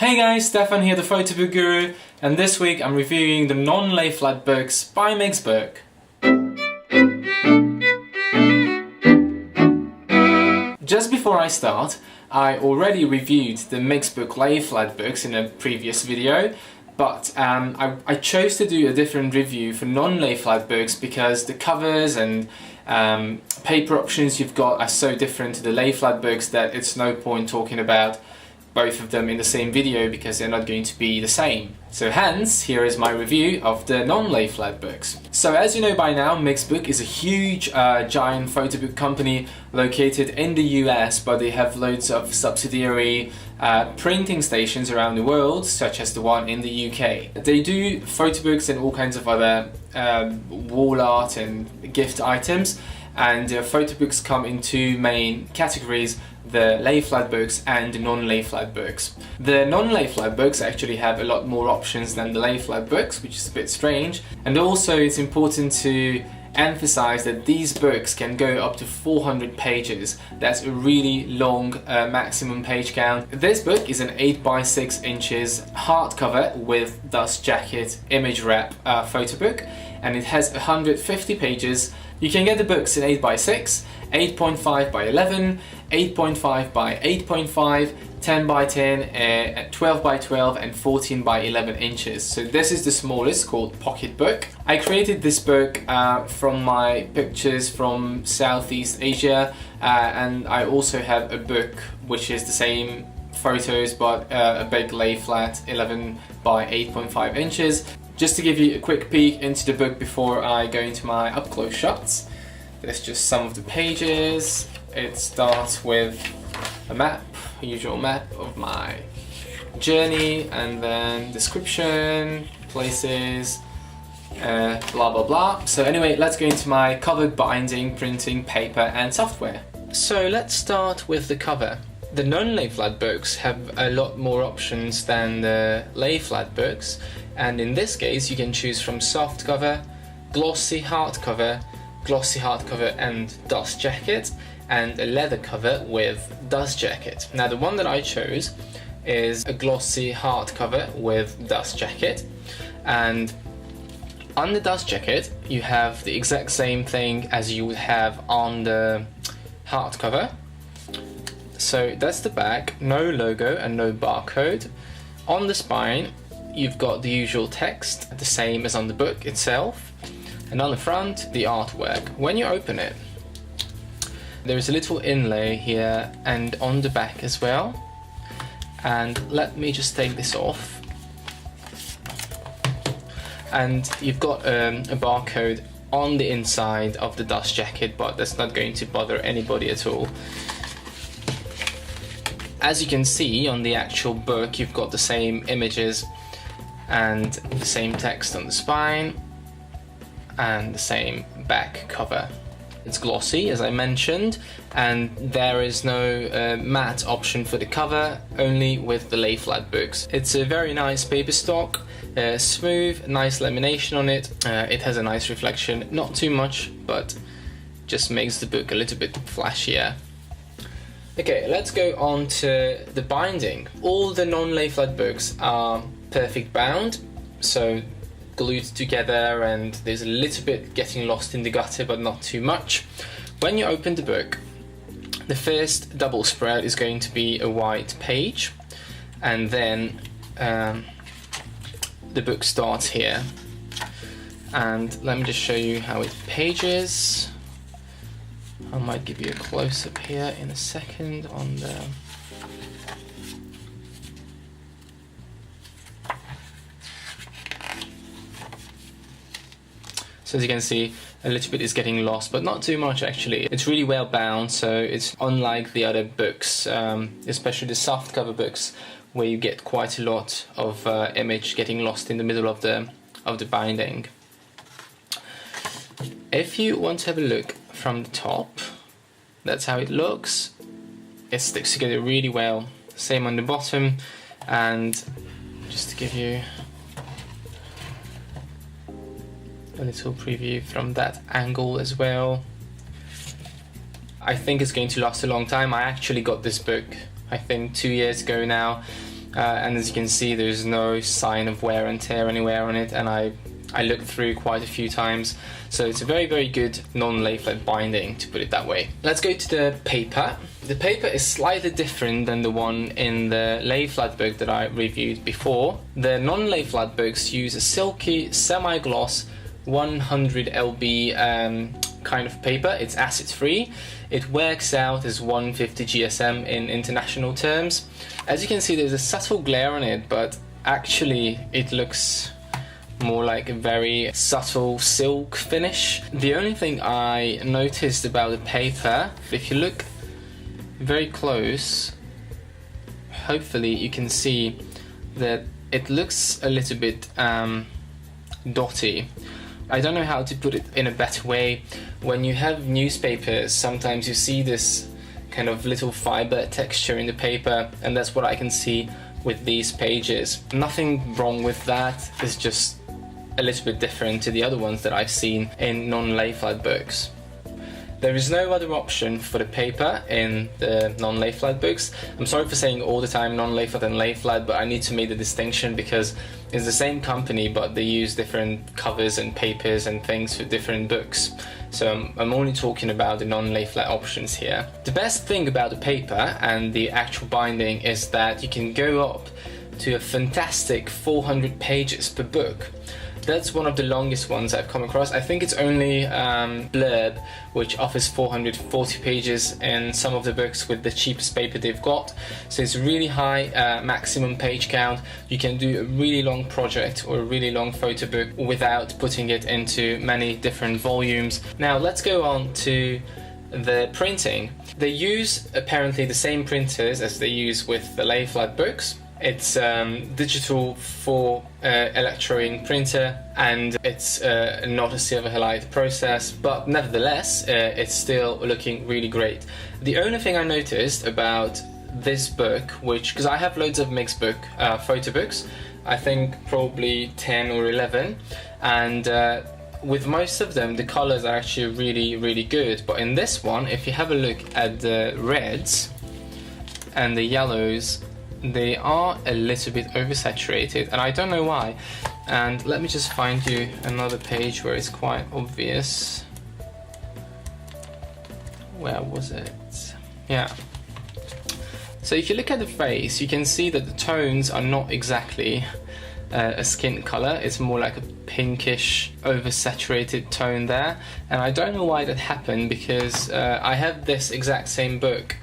Hey guys, Stefan here, the photo book guru, and this week I'm reviewing the non-lay flat books by Mixbook. Just before I start, I already reviewed the Mixbook Lay Flat books in a previous video, but I chose to do a different review for non-lay flat books because the covers and paper options you've got are so different to the lay flat books that it's no point talking about both of them in the same video because they're not going to be the same. So hence, here is my review of the non-lay flat books. So as you know by now, Mixbook is a huge giant photo book company located in the US, but they have loads of subsidiary printing stations around the world, such as the one in the UK. They do photo books and all kinds of other wall art and gift items, and photo books come in two main categories: the lay flat books and the non-lay flat books. The non-lay flat books actually have a lot more options than the lay flat books, which is a bit strange. And also it's important to emphasize that these books can go up to 400 pages. That's a really long maximum page count. This book is an 8 by 6 inches hardcover with dust jacket image wrap photo book, and it has 150 pages. You can get the books in 8 by 6, 8.5 by 11, 8.5 by 8.5, 10 by 10, 12 by 12 and 14 by 11 inches. So this is the smallest, called pocket book. I created this book from my pictures from Southeast Asia, and I also have a book which is the same photos but a big lay flat 11 by 8.5 inches. Just to give you a quick peek into the book before I go into my up-close shots, there's just some of the pages. It starts with a map, a usual map of my journey, and then description, places, blah blah blah. So anyway, let's go into my cover, binding, printing, paper and software. So let's start with the cover. The non-lay flat books have a lot more options than the lay flat books, and in this case you can choose from soft cover, glossy hardcover and dust jacket, and a leather cover with dust jacket. Now the one that I chose is a glossy hardcover with dust jacket, and on the dust jacket you have the exact same thing as you would have on the hardcover. So that's the back, no logo and no barcode. On the spine you've got the usual text, the same as on the book itself, and on the front the artwork. When you open it, there is a little inlay here and on the back as well. And let me just take this off. And you've got a barcode on the inside of the dust jacket, but that's not going to bother anybody at all. As you can see on the actual book, you've got the same images and the same text on the spine and the same back cover. It's glossy, as I mentioned, and there is no matte option for the cover, only with the lay flat books. It's a very nice paper stock, smooth, nice lamination on it. It has a nice reflection, not too much, but just makes the book a little bit flashier. Okay, let's go on to the binding. All the non-lay flat books are perfect bound, so glued together, and there's a little bit getting lost in the gutter, but not too much. When you open the book, the first double spread is going to be a white page, and then the book starts here. And let me just show you how it pages. I might give you a close-up here in a second on the... So as you can see, a little bit is getting lost, but not too much actually. It's really well bound, so it's unlike the other books, especially the softcover books, where you get quite a lot of image getting lost in the middle of the binding. If you want to have a look from the top, that's how it looks. It sticks together really well. Same on the bottom, and just to give you a little preview from that angle as well. I think it's going to last a long time. I actually got this book, I think 2 years ago now, and as you can see, there's no sign of wear and tear anywhere on it, and I looked through quite a few times, so it's a very, very good non-lay flat binding, to put it that way. Let's go to the paper. The paper is slightly different than the one in the lay flat book that I reviewed before. The non-lay flat books use a silky, semi-gloss 100 lb kind of paper. It's acid free. It works out as 150 GSM in international terms. As you can see, there's a subtle glare on it, but actually it looks more like a very subtle silk finish. The only thing I noticed about the paper, if you look very close, hopefully you can see that it looks a little bit dotty. I don't know how to put it in a better way. When you have newspapers, sometimes you see this kind of little fiber texture in the paper, and that's what I can see with these pages. Nothing wrong with that, it's just a little bit different to the other ones that I've seen in non-lay flat books. There is no other option for the paper in the non-lay flat books. I'm sorry for saying all the time non-lay flat and lay flat, but I need to make the distinction because it's the same company, but they use different covers and papers and things for different books. So I'm only talking about the non-lay flat options here. The best thing about the paper and the actual binding is that you can go up to a fantastic 400 pages per book. That's one of the longest ones I've come across. I think it's only Blurb which offers 440 pages in some of the books with the cheapest paper they've got. So it's a really high maximum page count. You can do a really long project or a really long photo book without putting it into many different volumes. Now let's go on to the printing. They use apparently the same printers as they use with the lay flat books. It's digital for electro-ink printer, and it's not a silver halide process, but nevertheless it's still looking really great. The only thing I noticed about this book, because I have loads of Mixbook photo books, I think probably 10 or 11, and with most of them the colors are actually really, really good, but in this one, if you have a look at the reds and the yellows, they are a little bit oversaturated, and I don't know why. And let me just find you another page where it's quite obvious. Where was it? Yeah. So if you look at the face, you can see that the tones are not exactly a skin color. It's more like a pinkish oversaturated tone there, and I don't know why that happened, because I have this exact same book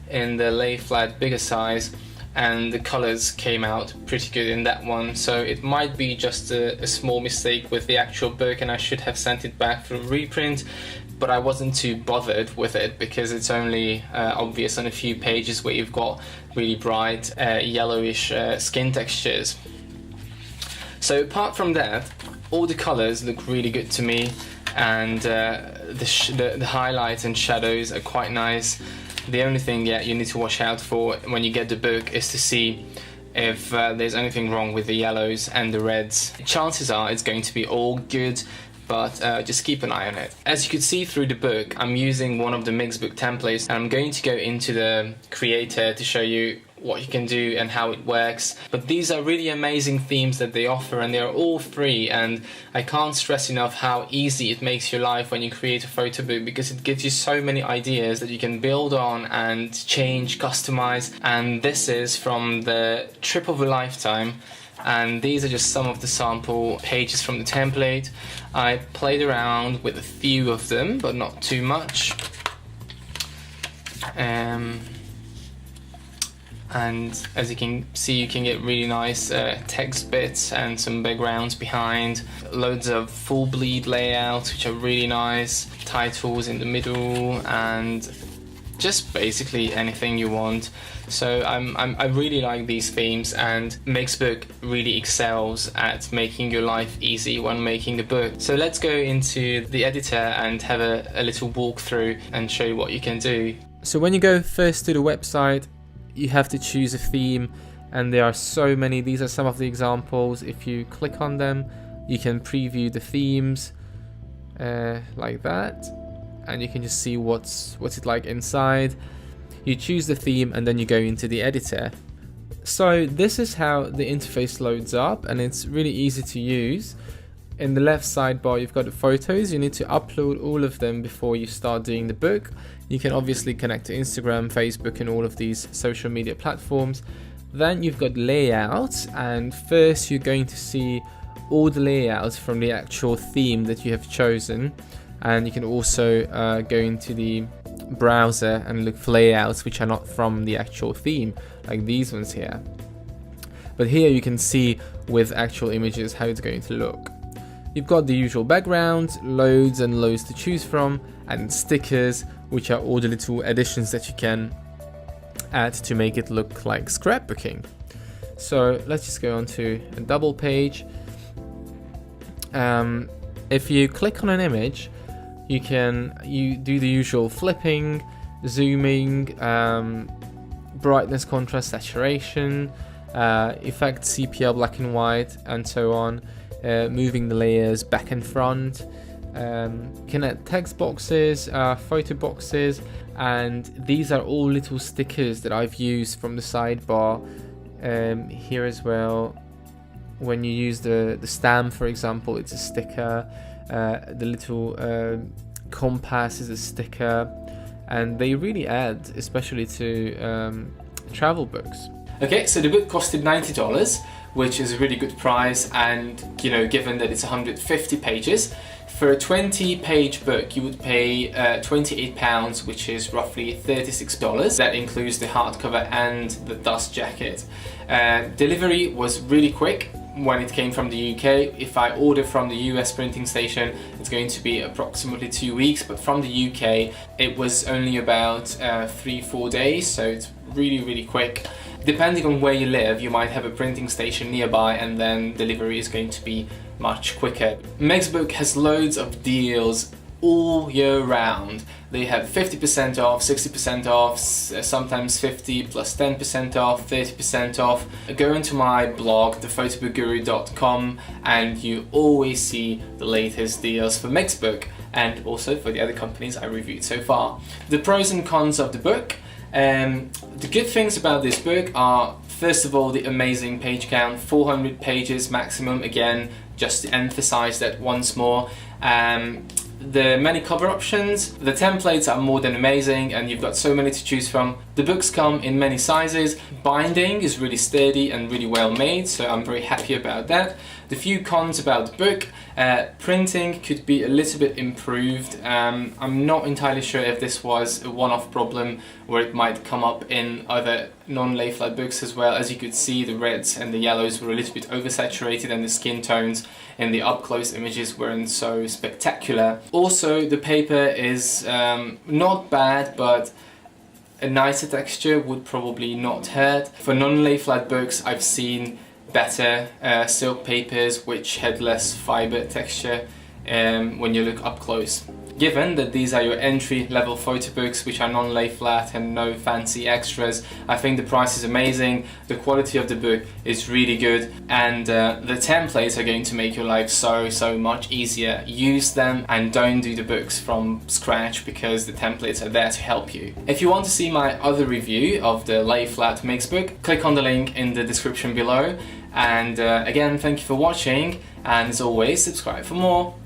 in the lay flat bigger size, and the colors came out pretty good in that one, so it might be just a small mistake with the actual book, and I should have sent it back for a reprint, but I wasn't too bothered with it because it's only obvious on a few pages where you've got really bright yellowish skin textures. So apart from that, all the colors look really good to me, and the highlights and shadows are quite nice. The only thing you need to watch out for when you get the book is to see if there's anything wrong with the yellows and the reds. Chances are it's going to be all good, but just keep an eye on it. As you could see through the book, I'm using one of the Mixbook templates, and I'm going to go into the creator to show you what you can do and how it works. But these are really amazing themes that they offer, and they're all free, and I can't stress enough how easy it makes your life when you create a photo book, because it gives you so many ideas that you can build on and change, customize. And this is from the trip of a lifetime, and these are just some of the sample pages from the template. I played around with a few of them, but not too much. And as you can see, you can get really nice text bits and some backgrounds behind, loads of full bleed layouts which are really nice, titles in the middle, and just basically anything you want. So I really like these themes, and Mixbook really excels at making your life easy when making a book. So let's go into the editor and have a little walkthrough and show you what you can do. So when you go first to the website, you have to choose a theme, and there are so many. These are some of the examples. If you click on them, you can preview the themes like that, and you can just see what's it like inside. You choose the theme, and then you go into the editor. So this is how the interface loads up, and it's really easy to use. In the left sidebar you've got the photos. You need to upload all of them before you start doing the book. You can obviously connect to Instagram, Facebook and all of these social media platforms. Then you've got layouts, and first you're going to see all the layouts from the actual theme that you have chosen, and you can also go into the browser and look for layouts which are not from the actual theme, like these ones here. But here you can see with actual images how it's going to look. You've got the usual background, loads and loads to choose from, and stickers, which are all the little additions that you can add to make it look like scrapbooking. So let's just go on to a double page. If you click on an image, you do the usual flipping, zooming, brightness, contrast, saturation, effect, sepia, black and white, and so on, moving the layers back and front. Can add text boxes, photo boxes, and these are all little stickers that I've used from the sidebar here as well. When you use the stamp, for example, it's a sticker. The little compass is a sticker, and they really add, especially to travel books. Okay, so the book costed $90, which is a really good price, and given that it's 150 pages, for a 20-page book you would pay £28, which is roughly $36. That includes the hardcover and the dust jacket. Delivery was really quick when it came from the UK. If I order from the US printing station, it's going to be approximately 2 weeks, but from the UK it was only about 3-4 days, so it's really quick. Depending on where you live, you might have a printing station nearby, and then delivery is going to be much quicker. Mixbook has loads of deals all year round. They have 50% off, 60% off, sometimes 50 plus 10% off, 30% off. Go into my blog, thephotoboogguru.com, and you always see the latest deals for Mixbook and also for the other companies I reviewed so far. The pros and cons of the book. The good things about this book are, first of all, the amazing page count, 400 pages maximum, again, just to emphasize that once more. The many cover options, the templates are more than amazing, and you've got so many to choose from. The books come in many sizes. Binding is really sturdy and really well made, so I'm very happy about that. The few cons about the book, printing could be a little bit improved. I'm not entirely sure if this was a one-off problem or it might come up in other non-lay flat books as well. As you could see, the reds and the yellows were a little bit oversaturated, and the skin tones in the up-close images weren't so spectacular. Also, the paper is not bad, but a nicer texture would probably not hurt. For non-lay flat books, I've seen better silk papers which had less fiber texture when you look up close. Given that these are your entry-level photo books which are non-lay flat and no fancy extras, I think the price is amazing, the quality of the book is really good, and the templates are going to make your life so much easier. Use them and don't do the books from scratch, because the templates are there to help you. If you want to see my other review of the Lay Flat Mixbook, click on the link in the description below. And again, thank you for watching, and as always, subscribe for more.